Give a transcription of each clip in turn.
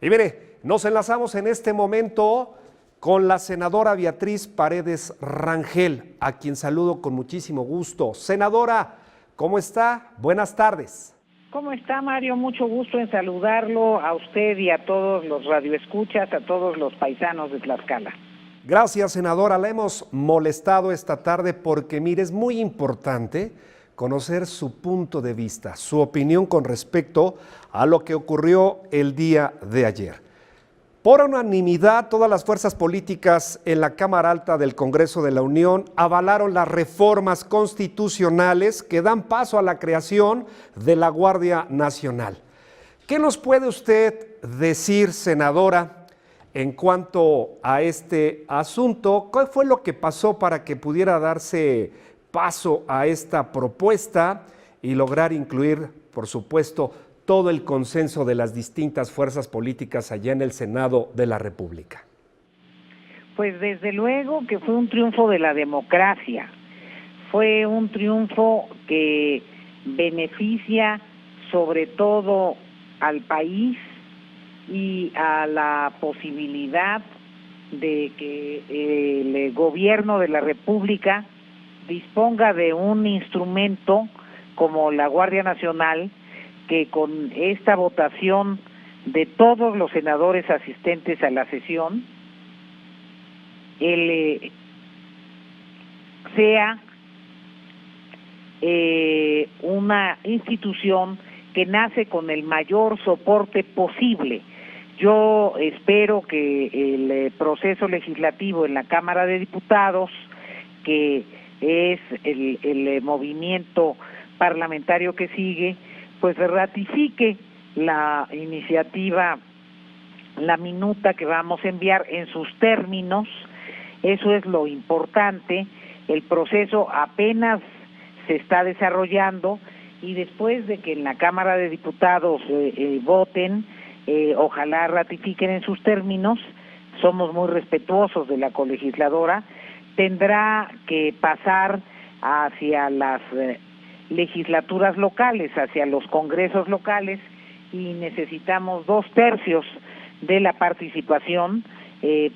Y mire, nos enlazamos en este momento con la senadora Beatriz Paredes Rangel, a quien saludo con muchísimo gusto. Senadora, ¿cómo está? Buenas tardes. ¿Cómo está, Mario? Mucho gusto en saludarlo a usted y a todos los radioescuchas, a todos los paisanos de Tlaxcala. Gracias, senadora. La hemos molestado esta tarde porque, mire, es muy importante conocer su punto de vista, su opinión con respecto a lo que ocurrió el día de ayer. Por unanimidad, todas las fuerzas políticas en la Cámara Alta del Congreso de la Unión avalaron las reformas constitucionales que dan paso a la creación de la Guardia Nacional. ¿Qué nos puede usted decir, senadora, en cuanto a este asunto? ¿Qué fue lo que pasó para que pudiera darse paso a esta propuesta y lograr incluir, por supuesto, todo el consenso de las distintas fuerzas políticas allá en el Senado de la República? Pues desde luego que fue un triunfo de la democracia, fue un triunfo que beneficia sobre todo al país y a la posibilidad de que el gobierno de la República disponga de un instrumento como la Guardia Nacional, que con esta votación de todos los senadores asistentes a la sesión, sea una institución que nace con el mayor soporte posible. Yo espero que el proceso legislativo en la Cámara de Diputados, que es el movimiento parlamentario que sigue, pues ratifique la iniciativa, la minuta que vamos a enviar en sus términos. Eso es lo importante. El proceso apenas se está desarrollando y después de que en la Cámara de Diputados voten, ojalá ratifiquen en sus términos. Somos muy respetuosos de la colegisladora. Tendrá que pasar hacia las legislaturas locales, hacia los congresos locales, y necesitamos 2/3 de la participación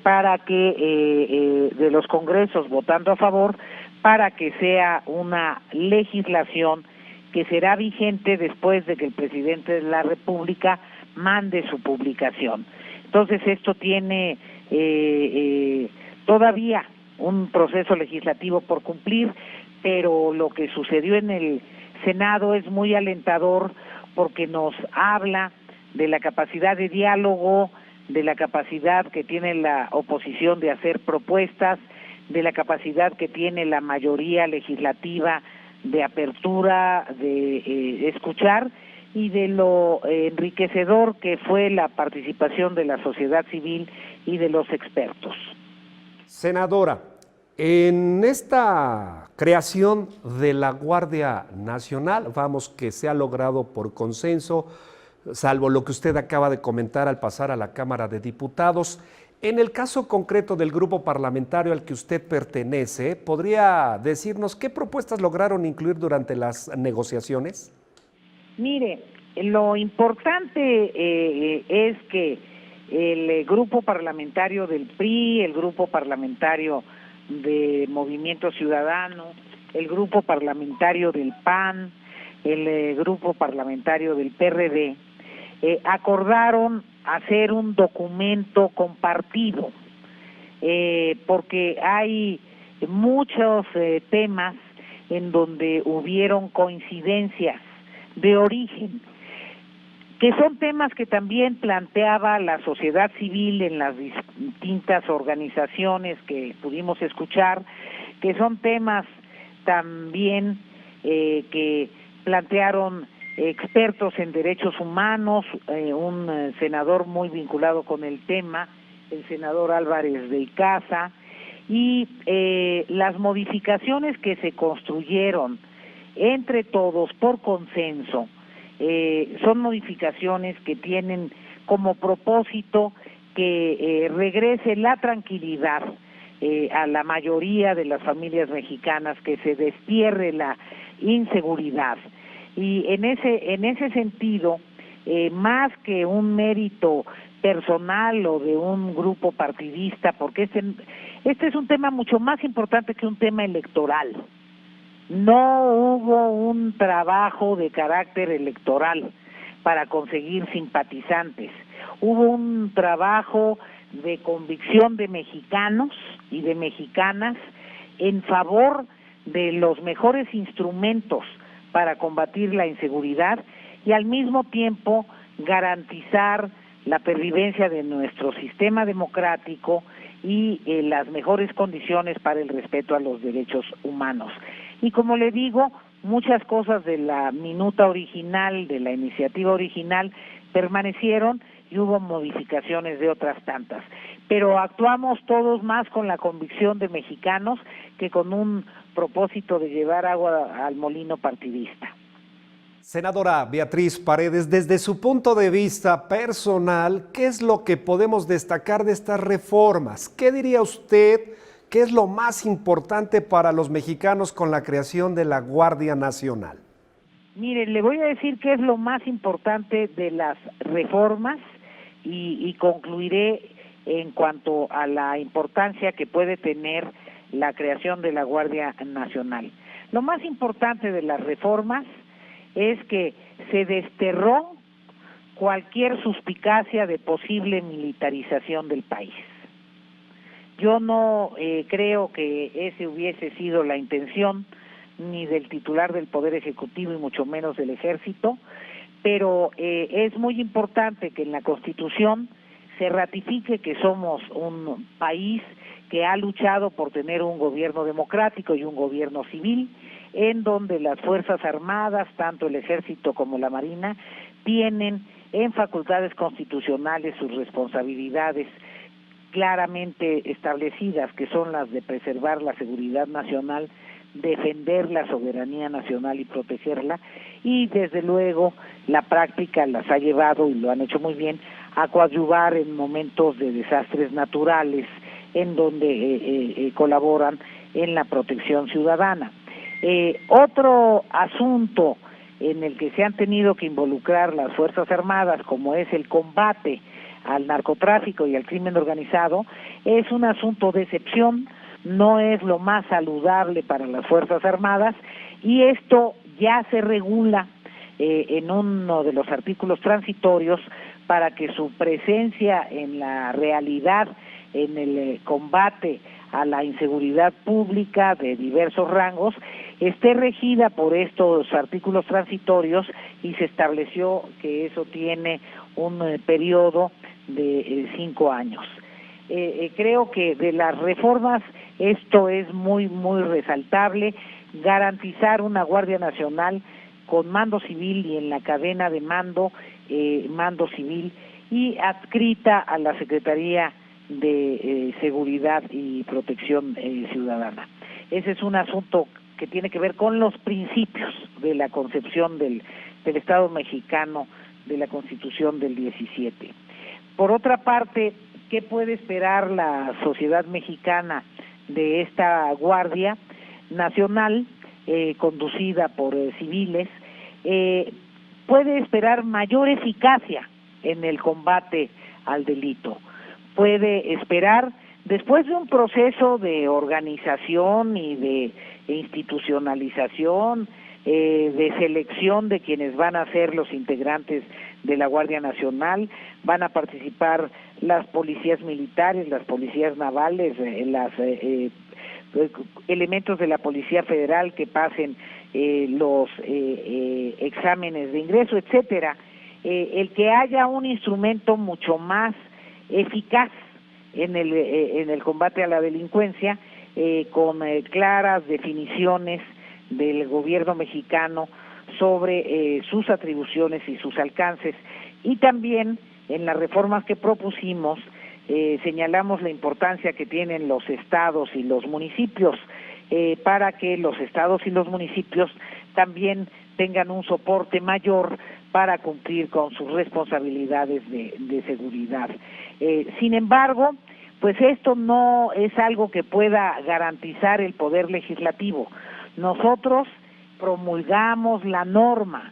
para que de los congresos votando a favor, para que sea una legislación que será vigente después de que el presidente de la República mande su publicación. Entonces esto tiene todavía un proceso legislativo por cumplir, pero lo que sucedió en el Senado es muy alentador porque nos habla de la capacidad de diálogo, de la capacidad que tiene la oposición de hacer propuestas, de la capacidad que tiene la mayoría legislativa de apertura, de escuchar, y de lo enriquecedor que fue la participación de la sociedad civil y de los expertos. Senadora, en esta creación de la Guardia Nacional, vamos, que se ha logrado por consenso, salvo lo que usted acaba de comentar al pasar a la Cámara de Diputados. En el caso concreto del grupo parlamentario al que usted pertenece, ¿podría decirnos qué propuestas lograron incluir durante las negociaciones? Mire, lo importante es que el grupo parlamentario del PRI, el grupo parlamentario de Movimiento Ciudadano, el grupo parlamentario del PAN, el grupo parlamentario del PRD, acordaron hacer un documento compartido, porque hay muchos temas en donde hubieron coincidencias de origen, que son temas que también planteaba la sociedad civil en las distintas organizaciones que pudimos escuchar, que son temas también que plantearon expertos en derechos humanos, un senador muy vinculado con el tema, el senador Álvarez de Icaza, y las modificaciones que se construyeron entre todos por consenso, son modificaciones que tienen como propósito que regrese la tranquilidad a la mayoría de las familias mexicanas, que se destierre la inseguridad. Y en ese sentido, más que un mérito personal o de un grupo partidista, porque este es un tema mucho más importante que un tema electoral. No hubo un trabajo de carácter electoral para conseguir simpatizantes. Hubo un trabajo de convicción de mexicanos y de mexicanas en favor de los mejores instrumentos para combatir la inseguridad y al mismo tiempo garantizar la pervivencia de nuestro sistema democrático y las mejores condiciones para el respeto a los derechos humanos. Y como le digo, muchas cosas de la minuta original, de la iniciativa original, permanecieron y hubo modificaciones de otras tantas. Pero actuamos todos más con la convicción de mexicanos que con un propósito de llevar agua al molino partidista. Senadora Beatriz Paredes, desde su punto de vista personal, ¿qué es lo que podemos destacar de estas reformas? ¿Qué diría usted que es lo más importante para los mexicanos con la creación de la Guardia Nacional? Mire, le voy a decir qué es lo más importante de las reformas y concluiré en cuanto a la importancia que puede tener la creación de la Guardia Nacional. Lo más importante de las reformas es que se desterró cualquier suspicacia de posible militarización del país. Yo no creo que ese hubiese sido la intención ni del titular del Poder Ejecutivo y mucho menos del Ejército, pero es muy importante que en la Constitución se ratifique que somos un país que ha luchado por tener un gobierno democrático y un gobierno civil, en donde las Fuerzas Armadas, tanto el Ejército como la Marina, tienen en facultades constitucionales sus responsabilidades claramente establecidas, que son las de preservar la seguridad nacional, defender la soberanía nacional y protegerla, y desde luego la práctica las ha llevado, y lo han hecho muy bien, a coadyuvar en momentos de desastres naturales, en donde colaboran en la protección ciudadana. Otro asunto en el que se han tenido que involucrar las Fuerzas Armadas, como es el combate al narcotráfico y al crimen organizado, es un asunto de excepción, no es lo más saludable para las Fuerzas Armadas, y esto ya se regula en uno de los artículos transitorios para que su presencia en la realidad, en el combate a la inseguridad pública de diversos rangos, esté regida por estos artículos transitorios, y se estableció que eso tiene un periodo de 5 años. Creo que de las reformas esto es muy resaltable, garantizar una Guardia Nacional con mando civil y en la cadena de mando civil y adscrita a la Secretaría de Seguridad y Protección Ciudadana. Ese es un asunto que tiene que ver con los principios de la concepción del Estado mexicano, de la Constitución del 17. Por otra parte, ¿qué puede esperar la sociedad mexicana de esta Guardia Nacional conducida por civiles? Puede esperar mayor eficacia en el combate al delito. Puede esperar, después de un proceso de organización y de institucionalización, de selección de quienes van a ser los integrantes de la Guardia Nacional, van a participar las policías militares, las policías navales, las elementos de la Policía Federal que pasen los exámenes de ingreso, etcétera. El que haya un instrumento mucho más eficaz en el combate a la delincuencia, con claras definiciones del gobierno mexicano sobre sus atribuciones y sus alcances, y también en las reformas que propusimos señalamos la importancia que tienen los estados y los municipios para que los estados y los municipios también tengan un soporte mayor para cumplir con sus responsabilidades de seguridad. Sin embargo, pues esto no es algo que pueda garantizar el Poder Legislativo. Nosotros promulgamos la norma,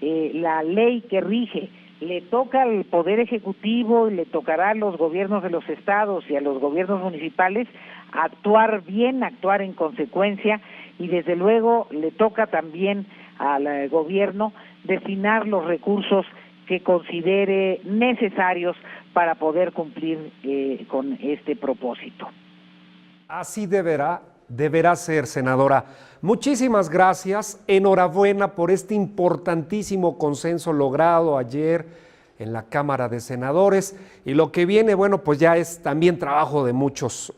la ley que rige le toca al Poder Ejecutivo y le tocará a los gobiernos de los estados y a los gobiernos municipales actuar bien, actuar en consecuencia, y desde luego le toca también al gobierno destinar los recursos que considere necesarios para poder cumplir con este propósito. Así deberá ser, senadora. Muchísimas gracias, enhorabuena por este importantísimo consenso logrado ayer en la Cámara de Senadores, y lo que viene, bueno, pues ya es también trabajo de muchos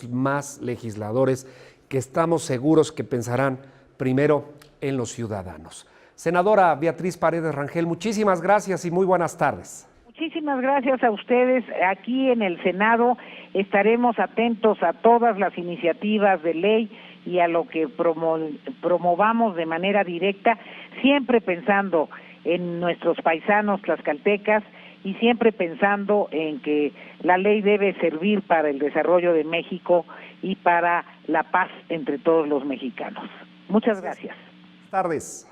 más legisladores que estamos seguros que pensarán primero en los ciudadanos. Senadora Beatriz Paredes Rangel, muchísimas gracias y muy buenas tardes. Muchísimas gracias a ustedes. Aquí en el Senado estaremos atentos a todas las iniciativas de ley y a lo que promovamos de manera directa, siempre pensando en nuestros paisanos tlaxcaltecas y siempre pensando en que la ley debe servir para el desarrollo de México y para la paz entre todos los mexicanos. Muchas gracias. Buenas tardes.